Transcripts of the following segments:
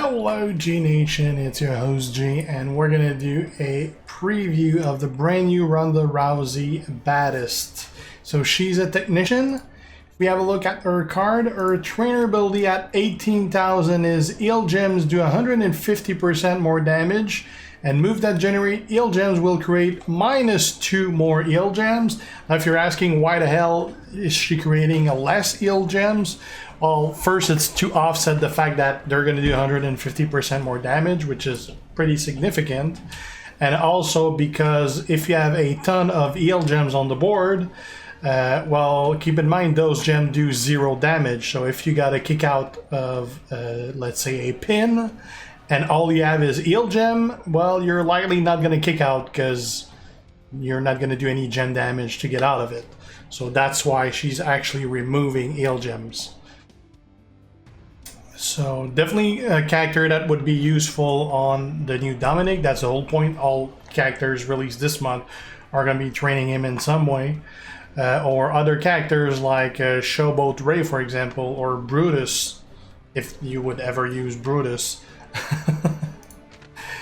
Hello G Nation, it's your host G, and we're gonna do a preview of the brand new Ronda Rousey Baddest. So she's a technician. If we have a look at her card, her trainer ability at 18,000 is heal gems do 150% more damage, and move that generate heal gems will create -2 more heal gems. Now if you're asking why the hell is she creating a less heal gems, well, first it's to offset the fact that they're going to do 150% more damage, which is pretty significant. And also because if you have a ton of heal gems on the board, well, keep in mind those gems do 0 damage. So if you got a kick out of, let's say, a pin, and all you have is heal gem, well, you're likely not going to kick out because you're not going to do any gem damage to get out of it. So that's why she's actually removing heal gems. So definitely a character that would be useful on the new Dominic. That's the whole point. All characters released this month are going to be training him in some way. Or other characters like Showboat Ray, for example, or Brutus, if you would ever use Brutus.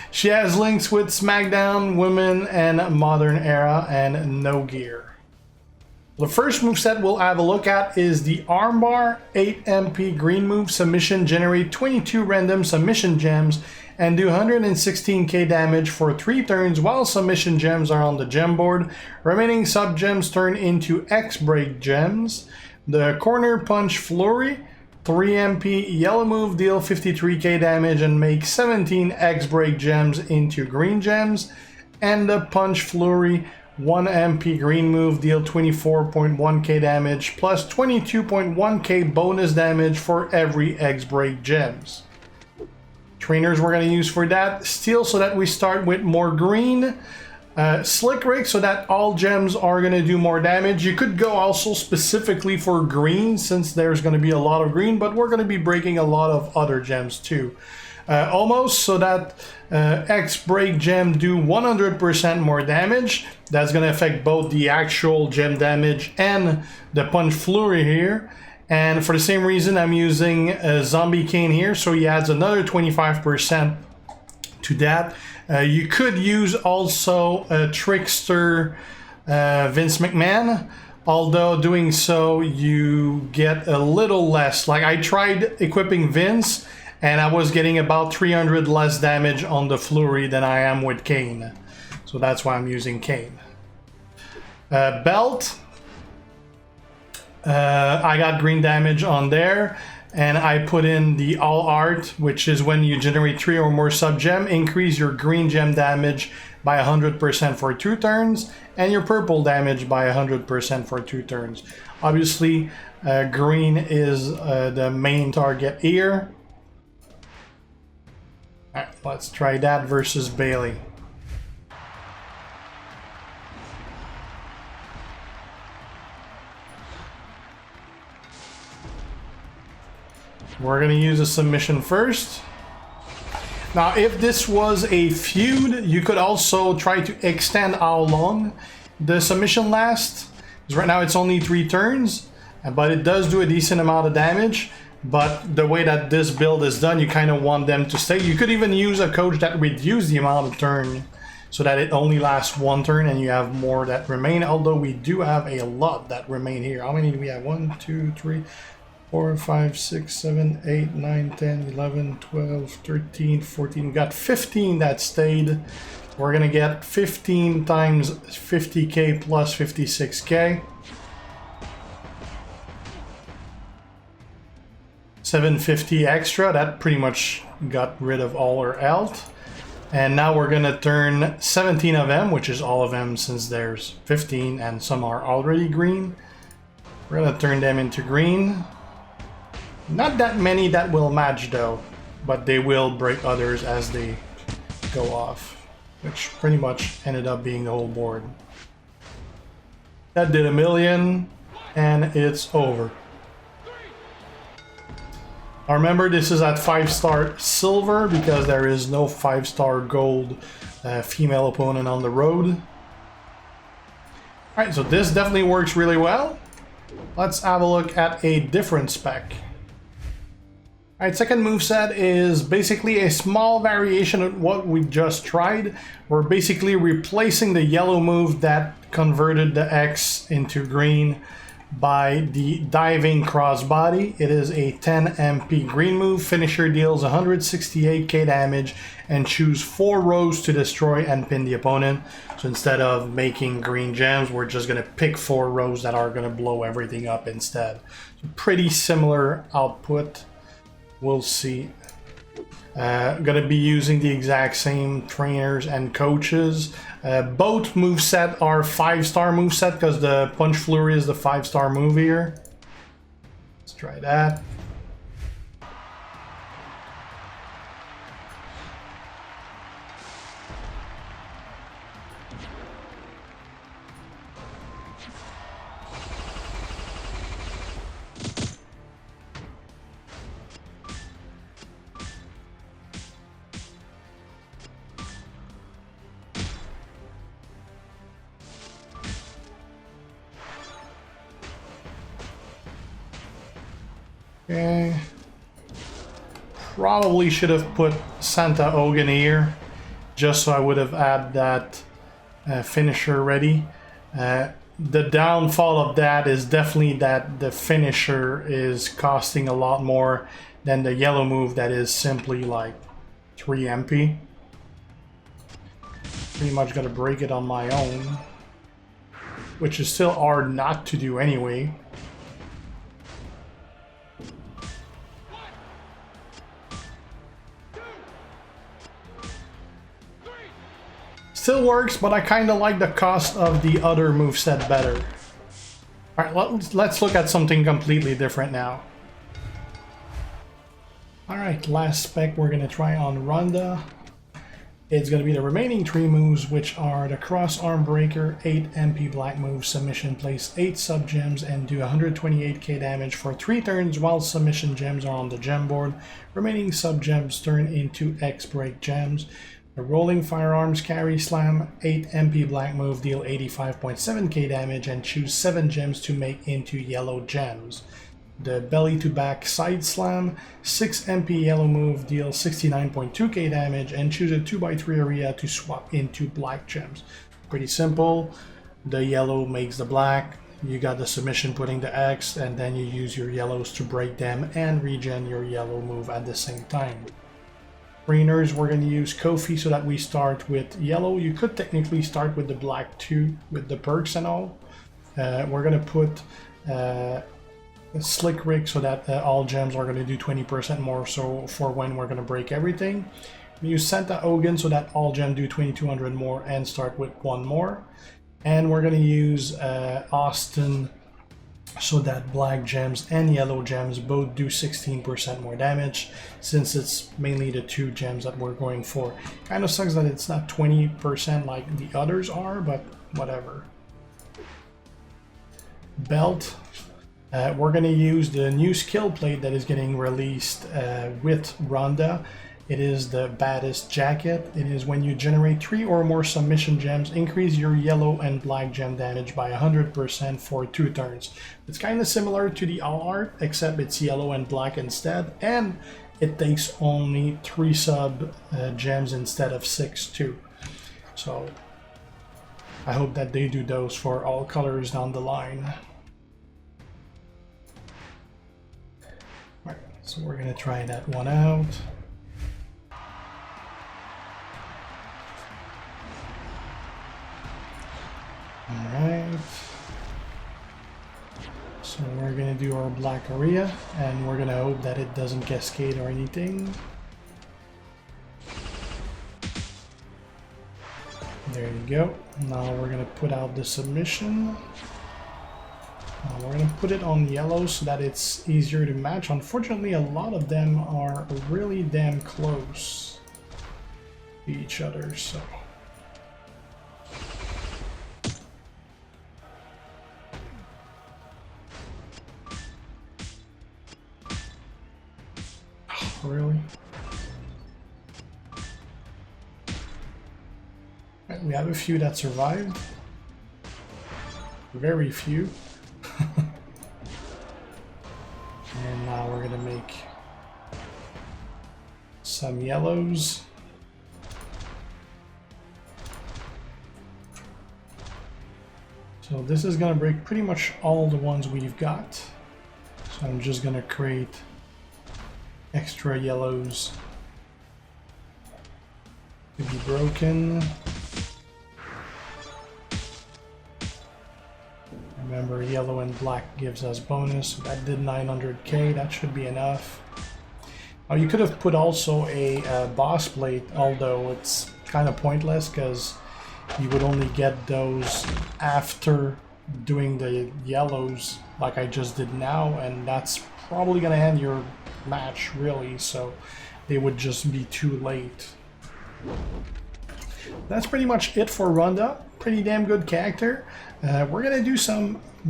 She has links with SmackDown, Women, and Modern Era, and no gear. The first moveset we'll have a look at is the armbar. 8 MP green move, submission, generate 22 random submission gems and do 116k damage for 3 turns while submission gems are on the gem board. Remaining sub gems turn into X break gems. The corner punch flurry, 3 MP yellow move, deal 53k damage and make 17 X break gems into green gems. And the punch flurry, 1 MP green move, deal 24.1k damage plus 22.1k bonus damage for every X break gems. Trainers we're going to use for that: Steel, so that we start with more green. Slick Rick, so that all gems are going to do more damage. You could go also specifically for green since there's going to be a lot of green, but we're going to be breaking a lot of other gems too. Almost, so that X break gem do 100% more damage. That's going to affect both the actual gem damage and the punch flurry here. And for the same reason, I'm using Zombie Kane here, so he adds another 25% to that. You could use also Trickster Vince McMahon, although doing so you get a little less. Like, I tried equipping Vince and I was getting about 300 less damage on the flurry than I am with Kane. So that's why I'm using Kane. Belt. I got green damage on there. And I put in the all art, which is when you generate 3 or more sub gem, increase your green gem damage by 100% for 2 turns, and your purple damage by 100% for 2 turns. Obviously, green is the main target here. Alright, let's try that versus Bailey. We're going to use a submission first. Now, if this was a feud, you could also try to extend how long the submission lasts. Because right now it's only 3 turns, but it does do a decent amount of damage. But the way that this build is done, you kind of want them to stay. You could even use a coach that reduces the amount of turn so that it only lasts 1 turn and you have more that remain. Although we do have a lot that remain here. How many do we have? 1, 2, 3... 4, 5, 6, 7, 8, 9, 10, 11, 12, 13, 14. We got 15 that stayed. We're going to get 15 times 50k plus 56k. 750 extra. That pretty much got rid of all our health. And now we're going to turn 17 of them, which is all of them since there's 15 and some are already green. We're going to turn them into green. Not that many that will match though, but they will break others as they go off, which pretty much ended up being the whole board. That did 1 million, and it's over. Now remember, this is at 5-star silver because there is no 5-star gold female opponent on the road. Alright, so this definitely works really well. Let's have a look at a different spec. Alright, second moveset is basically a small variation of what we just tried. We're basically replacing the yellow move that converted the X into green by the diving crossbody. It is a 10 MP green move. Finisher deals 168k damage and choose 4 rows to destroy and pin the opponent. So instead of making green gems, we're just going to pick 4 rows that are going to blow everything up instead. So pretty similar output. We'll see. Gonna be using the exact same trainers and coaches. Both moveset are 5-star moveset because the Punch Flurry is the 5-star move here. Let's try that. Okay. Probably should have put Santa Ogan here, just so I would have had that finisher ready. The downfall of that is definitely that the finisher is costing a lot more than the yellow move that is simply like 3 MP. Pretty much gotta break it on my own, which is still hard not to do anyway. Still works, but I kind of like the cost of the other moveset better. Alright, let's look at something completely different now. Alright, last spec we're going to try on Ronda. It's going to be the remaining 3 moves, which are the Cross Arm Breaker, 8 MP black move, submission, place 8 sub gems and do 128k damage for 3 turns while submission gems are on the gem board. Remaining sub gems turn into X break gems. The Rolling Firearms Carry Slam, 8 MP black move, deal 85.7k damage and choose 7 gems to make into yellow gems. The Belly to Back Side Slam, 6 MP yellow move, deal 69.2k damage and choose a 2x3 area to swap into black gems. Pretty simple. The yellow makes the black, you got the submission putting the X, and then you use your yellows to break them and regen your yellow move at the same time. Trainers, we're going to use Kofi so that we start with yellow. You could technically start with the black too, with the perks and all. We're going to put Slick Rick so that all gems are going to do 20% more so for when we're going to break everything. We use Santa Ogan so that all gems do 2200 more and start with 1 more. And we're going to use Austin so that black gems and yellow gems both do 16% more damage, since it's mainly the 2 gems that we're going for. Kind of sucks that it's not 20% like the others are, but whatever. Belt. We're going to use the new skill plate that is getting released with Ronda. It is the Baddest jacket. It is when you generate 3 or more submission gems, increase your yellow and black gem damage by 100% for 2 turns. It's kind of similar to the All Art, except it's yellow and black instead, and it takes only 3 sub gems instead of 6 too. So I hope that they do those for all colors down the line. Right, so we're gonna try that one out. Alright, so we're going to do our black area and we're going to hope that it doesn't cascade or anything. There you go. Now we're going to put out the submission. Now we're going to put it on yellow so that it's easier to match. Unfortunately, a lot of them are really damn close to each other, so... Really? Right, we have a few that survived. Very few. And now we're gonna make some yellows. So this is gonna break pretty much all the ones we've got. So I'm just gonna create extra yellows to be broken. Remember, yellow and black gives us bonus. So that did 900k, that should be enough. Oh, you could have put also a boss plate, although it's kind of pointless because you would only get those after doing the yellows like I just did now, and that's probably gonna end your match really, so they would just be too late. That's pretty much it for Ronda. Pretty damn good character. We're gonna do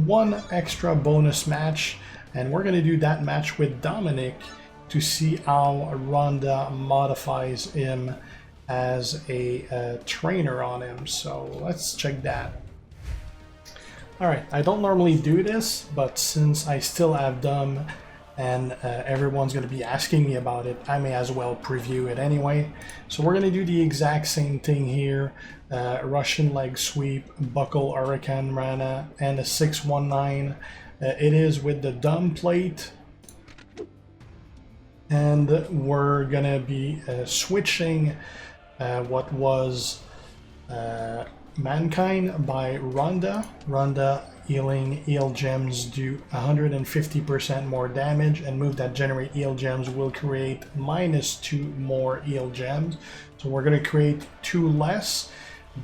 one extra bonus match, and we're gonna do that match with Dominic to see how Ronda modifies him as a trainer on him. So let's check that. Alright, I don't normally do this, but since I still have Dom and everyone's going to be asking me about it, I may as well preview it anyway. So we're going to do the exact same thing here. Russian leg sweep, buckle hurricane rana, and a 619. It is with the Dom plate. And we're going to be switching what was Mankind by Ronda. Ronda healing heal gems do 150% more damage, and move that generate heal gems will create -2 more heal gems. So we're going to create 2 less,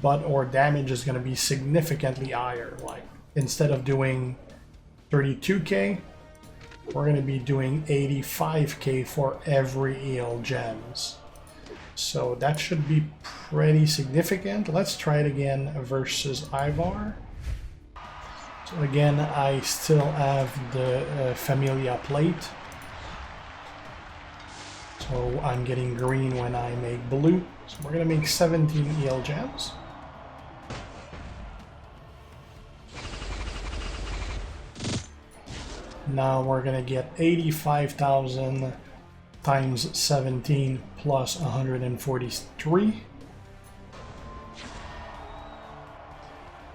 but our damage is going to be significantly higher. Like instead of doing 32k, we're going to be doing 85k for every heal gems. So that should be pretty significant. Let's try it again versus Ivar. So again, I still have the Familia plate. So I'm getting green when I make blue. So we're going to make 17 heal gems. Now we're going to get 85,000 times 17 plus 143.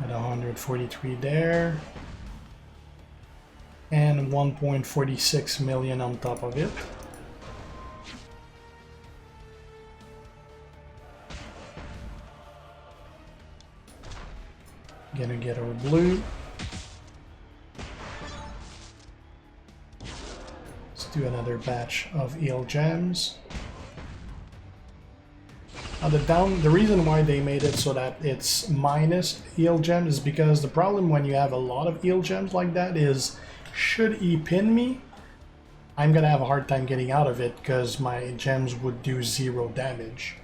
And 143 there. And 1.46 million on top of it. Gonna get our blue. Do another batch of heal gems. Now the reason why they made it so that it's minus heal gems is because the problem when you have a lot of heal gems like that is, should he pin me, I'm gonna have a hard time getting out of it because my gems would do 0 damage.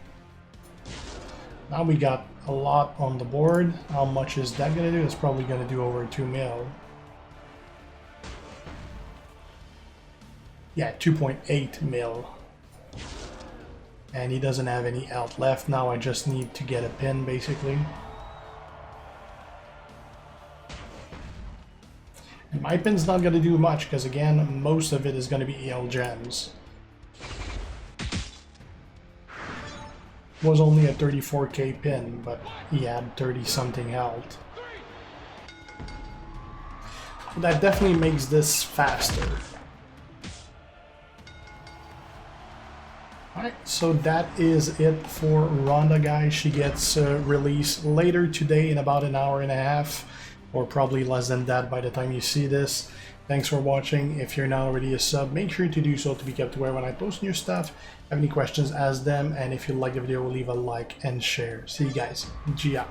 Now we got a lot on the board. How much is that gonna do? It's probably gonna do over 2 mil. Yeah, 2.8 mil. And he doesn't have any health left. Now I just need to get a pin, basically. And my pin's not going to do much, because again, most of it is going to be heal gems. Was only a 34k pin, but he had 30-something health. That definitely makes this faster. Alright, so that is it for Ronda, guys. She gets released later today in about an hour and a half, or probably less than that by the time you see this. Thanks for watching. If you're not already a sub, make sure to do so to be kept aware when I post new stuff. Have any questions, ask them, and if you like the video, leave a like and share. See you guys. Ciao.